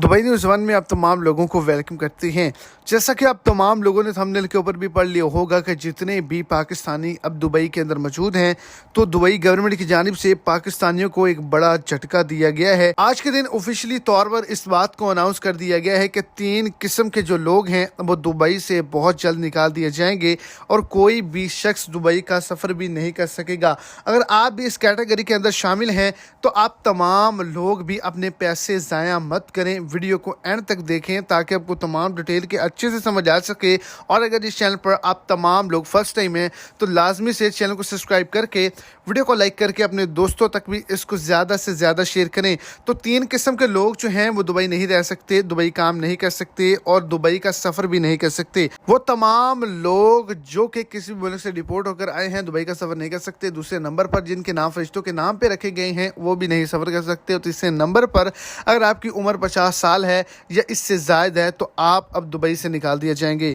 Dubai news one में आप तमाम लोगों को वेलकम करते हैं। जैसा कि आप तमाम लोगों ने थंबनेल के ऊपर भी पढ़ लिया होगा कि जितने भी पाकिस्तानी अब दुबई के अंदर मौजूद हैं, तो दुबई गवर्नमेंट की जानिब से पाकिस्तानियों को एक बड़ा झटका दिया गया है। आज के दिन ऑफिशियली तौर पर इस बात को अनाउंस कर दिया गया है कि 3 किस्म के जो लोग हैं वो दुबई से बहुत जल्द निकाल दिए जाएंगे और कोई भी शख्स दुबई का सफ़र भी नहीं कर सकेगा। अगर आप भी इस कैटेगरी के अंदर शामिल हैं तो आप तमाम लोग भी अपने पैसे ज़ाया मत करें, वीडियो को एंड तक देखें ताकि आपको तमाम डिटेल के अच्छे से समझ आ सके। और अगर इस चैनल पर आप तमाम लोग फर्स्ट टाइम हैं तो लाजमी से चैनल को सब्सक्राइब करके वीडियो को लाइक करके अपने दोस्तों तक भी इसको ज़्यादा से ज़्यादा शेयर करें। तो 3 किस्म के लोग जो हैं वो दुबई नहीं रह सकते, दुबई काम नहीं कर सकते और दुबई का सफ़र भी नहीं कर सकते। वो तमाम लोग जो कि किसी भी मुल्क से डिपोर्ट होकर आए हैं, दुबई का सफ़र नहीं कर सकते। दूसरे नंबर पर जिनके नाम फरिश्तों के नाम पे रखे गए हैं वो भी नहीं सफ़र कर सकते। और तीसरे नंबर पर अगर आपकी उम्र 50 साल है या इससे ज़ायद है तो आप अब दुबई से निकाल दिए जाएंगे।